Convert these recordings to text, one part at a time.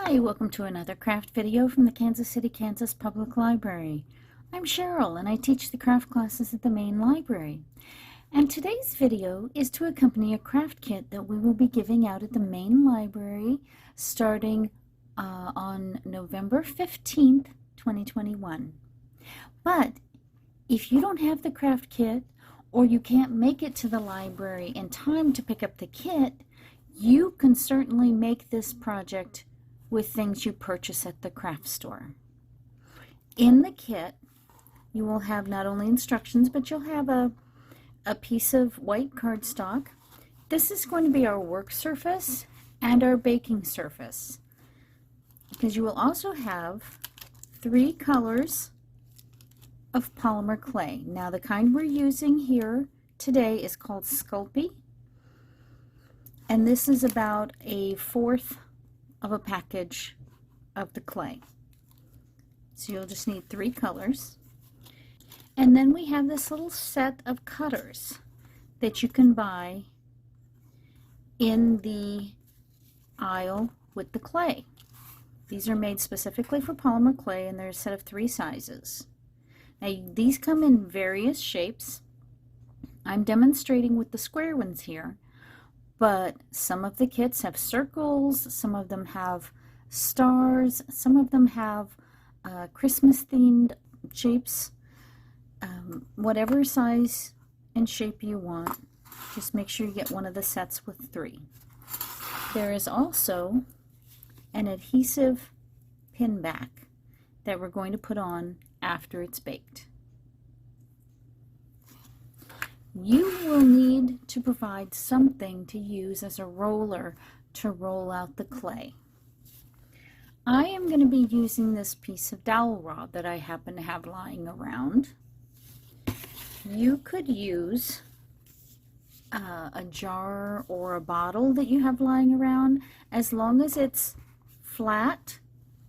Hi, welcome to another craft video from the Kansas City, Kansas Public Library. I'm Cheryl and I teach the craft classes at the main library. And today's video is to accompany a craft kit that we will be giving out at the main library starting on November 15th, 2021. But if you don't have the craft kit or you can't make it to the library in time to pick up the kit, you can certainly make this project with things you purchase at the craft store. In the kit, you will have not only instructions, but you'll have a piece of white cardstock. This is going to be our work surface and our baking surface, because you will also have 3 colors of polymer clay. Now, the kind we're using here today is called Sculpey, and this is about a 1/4 of a package of the clay. So you'll just need 3 colors. And then we have this little set of cutters that you can buy in the aisle with the clay. These are made specifically for polymer clay, and they're a set of 3 sizes. Now, these come in various shapes. I'm demonstrating with the square ones here, but some of the kits have circles, some of them have stars, some of them have Christmas themed shapes. Whatever size and shape you want, just make sure you get one of the sets with 3. There is also an adhesive pin back that we're going to put on after it's baked. You will need to provide something to use as a roller to roll out the clay. I am going to be using this piece of dowel rod that I happen to have lying around. You could use a jar or a bottle that you have lying around, as long as it's flat,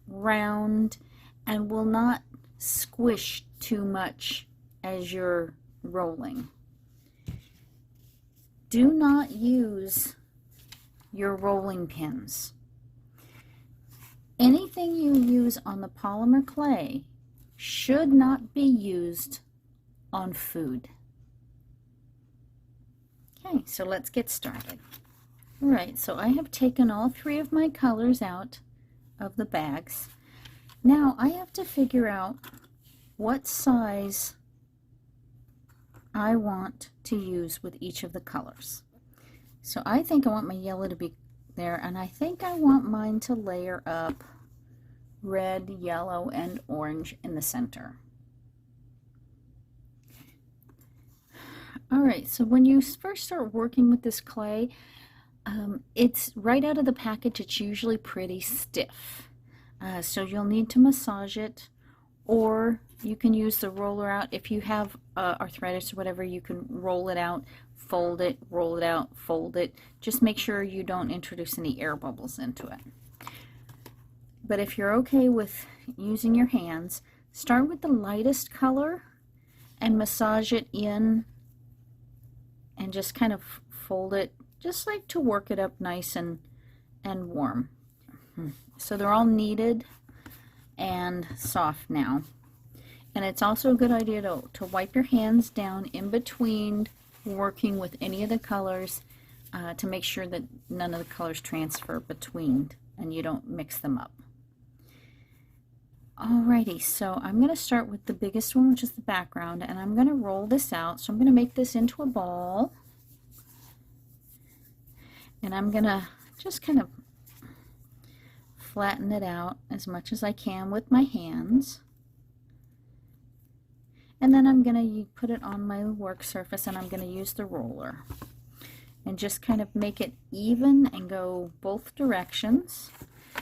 round, and will not squish too much as you're rolling. Do not use your rolling pins. Anything you use on the polymer clay should not be used on food. Okay, so let's get started. All right, so I have taken all 3 of my colors out of the bags. Now I have to figure out what size I want to use with each of the colors. So I think I want my yellow to be there, and I think I want mine to layer up red, yellow, and orange in the center. All right, so when you first start working with this clay, it's right out of the package, it's usually pretty stiff. So you'll need to massage it, or you can use the roller out. If you have arthritis or whatever, you can roll it out, fold it, roll it out, fold it. Just make sure you don't introduce any air bubbles into it. But if you're okay with using your hands, start with the lightest color and massage it in and just kind of fold it, just like to work it up nice and warm. So they're all kneaded and soft now. And it's also a good idea to wipe your hands down in between working with any of the colors to make sure that none of the colors transfer between and you don't mix them up. Alrighty, so I'm going to start with the biggest one, which is the background, and I'm going to roll this out. So I'm going to make this into a ball, and I'm going to just kind of flatten it out as much as I can with my hands. And then I'm going to put it on my work surface, and I'm going to use the roller and just kind of make it even and go both directions.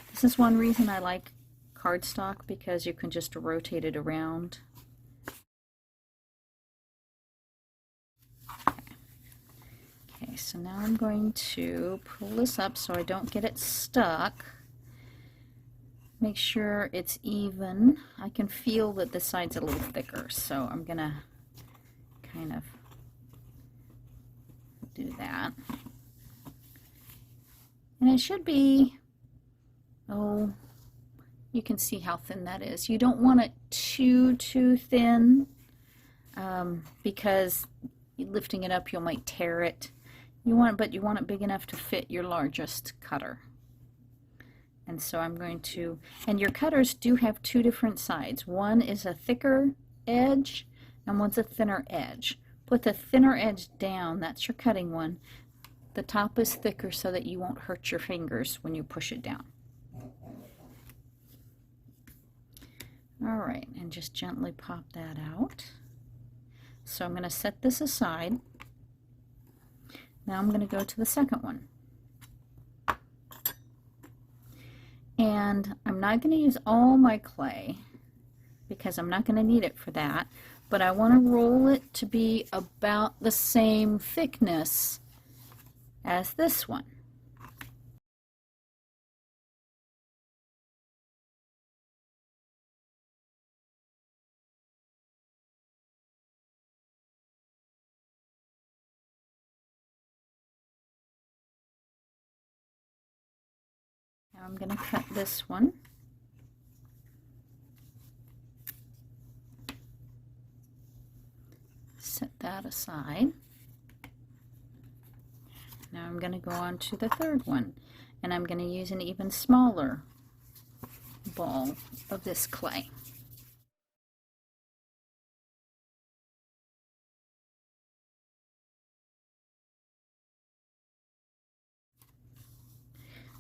This is one reason I like cardstock, because you can just rotate it around. Okay, so now I'm going to pull this up so I don't get it stuck. Make sure it's even. I can feel that this side's a little thicker, so I'm gonna kind of do that. And it should be oh, you can see how thin that is. You don't want it too thin, because lifting it up you might tear it. But you want it big enough to fit your largest cutter. And so I'm going to, and your cutters do have two different sides. One is a thicker edge and one's a thinner edge. Put the thinner edge down, that's your cutting one. The top is thicker so that you won't hurt your fingers when you push it down. All right, and just gently pop that out. So I'm going to set this aside. Now I'm going to go to the second one. And I'm not going to use all my clay because I'm not going to need it for that, but I want to roll it to be about the same thickness as this one. Now I'm going to cut this one. Set that aside. Now I'm going to go on to the third one, and I'm going to use an even smaller ball of this clay.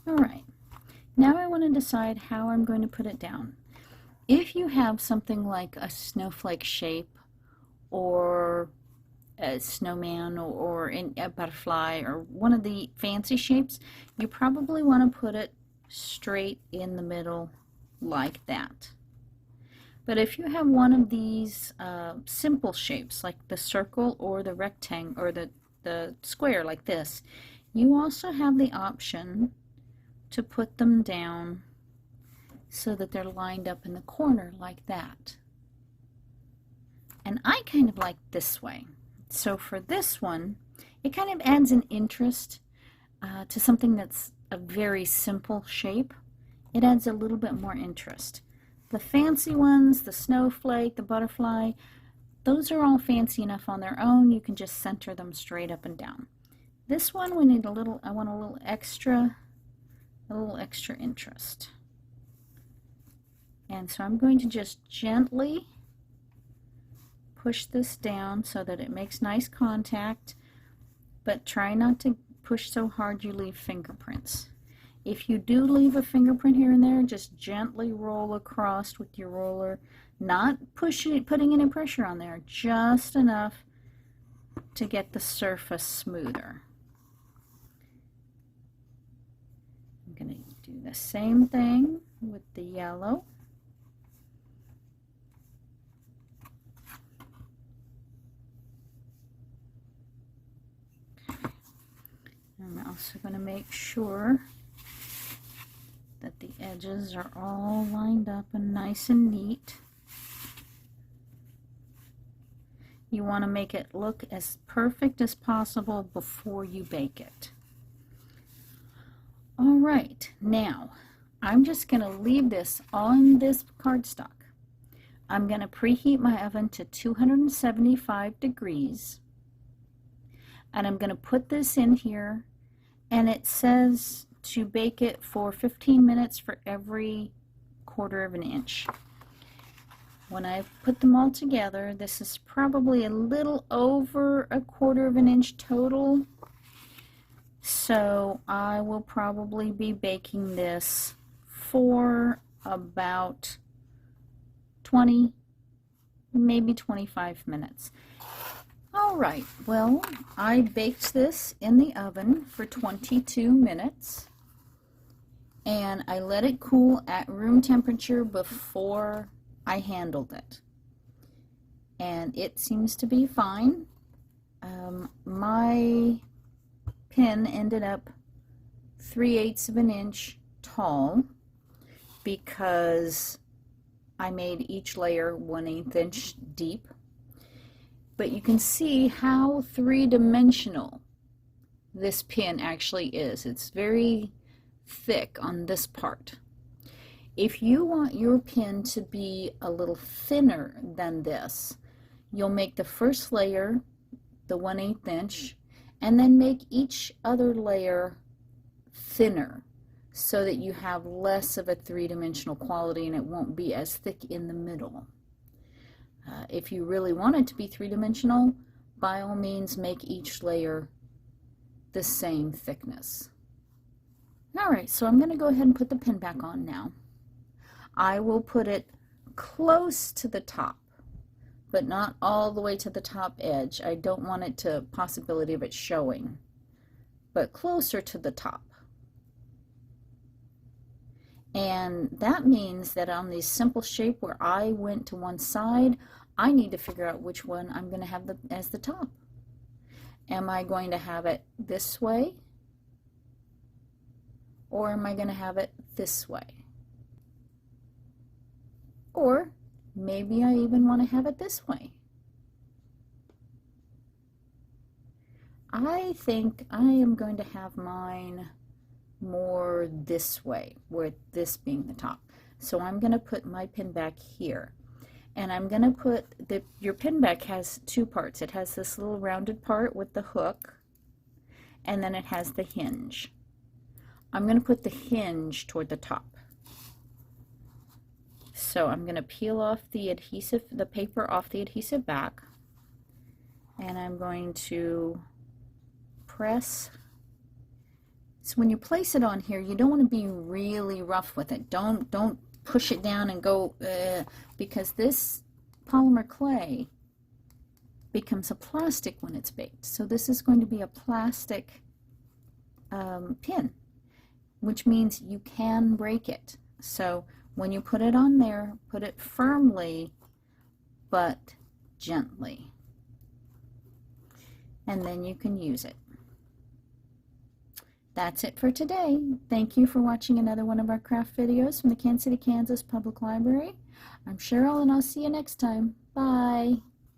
All right, now I want to decide how I'm going to put it down. If you have something like a snowflake shape or a snowman or a butterfly or one of the fancy shapes, you probably want to put it straight in the middle like that. But if you have one of these simple shapes like the circle or the rectangle or the square like this, you also have the option to put them down so that they're lined up in the corner like that. And I kind of like this way. So for this one, it kind of adds an interest to something that's a very simple shape. It adds a little bit more interest. The fancy ones, the snowflake, the butterfly, those are all fancy enough on their own. You can just center them straight up and down. This one, we need a little, I want a little extra interest. And so I'm going to just gently push this down so that it makes nice contact, but try not to push so hard you leave fingerprints. If you do leave a fingerprint here and there, just gently roll across with your roller, not putting any pressure on there, just enough to get the surface smoother. I'm going to do the same thing with the yellow. I'm also going to make sure that the edges are all lined up and nice and neat. You want to make it look as perfect as possible before you bake it. All right, now I'm just going to leave this on this cardstock. I'm going to preheat my oven to 275 degrees, and I'm going to put this in here, and it says to bake it for 15 minutes for every 1/4 of an inch. When I put them all together, this is probably a little over 1/4 of an inch total. So I will probably be baking this for about 20, maybe 25 minutes. All right, well, I baked this in the oven for 22 minutes, and I let it cool at room temperature before I handled it. And it seems to be fine. My pin ended up 3/8 of an inch tall because I made each layer 1/8 inch deep. But you can see how three-dimensional this pin actually is. It's very thick on this part. If you want your pin to be a little thinner than this, you'll make the first layer the 1/8 inch and then make each other layer thinner so that you have less of a three-dimensional quality and it won't be as thick in the middle. If you really want it to be three-dimensional, by all means make each layer the same thickness. Alright, so I'm going to go ahead and put the pin back on now. I will put it close to the top, but not all the way to the top edge. I don't want it to possibility of it showing, but closer to the top. And that means that on this simple shape where I went to one side, I need to figure out which one I'm going to have as the top. Am I going to have it this way, or am I going to have it this way? Or maybe I even want to have it this way. I think I am going to have mine more this way, with this being the top. So I'm going to put my pin back here. And I'm going to put, your pin back has two parts. It has this little rounded part with the hook, and then it has the hinge. I'm going to put the hinge toward the top. So I'm going to peel off the paper off the adhesive back, and I'm going to press. So when you place it on here, you don't want to be really rough with it. Don't push it down and go, because this polymer clay becomes a plastic when it's baked. So this is going to be a plastic pin, which means you can break it. So when you put it on there, put it firmly but gently, and then you can use it. That's it for today. Thank you for watching another one of our craft videos from the Kansas City, Kansas Public Library. I'm Cheryl, and I'll see you next time. Bye.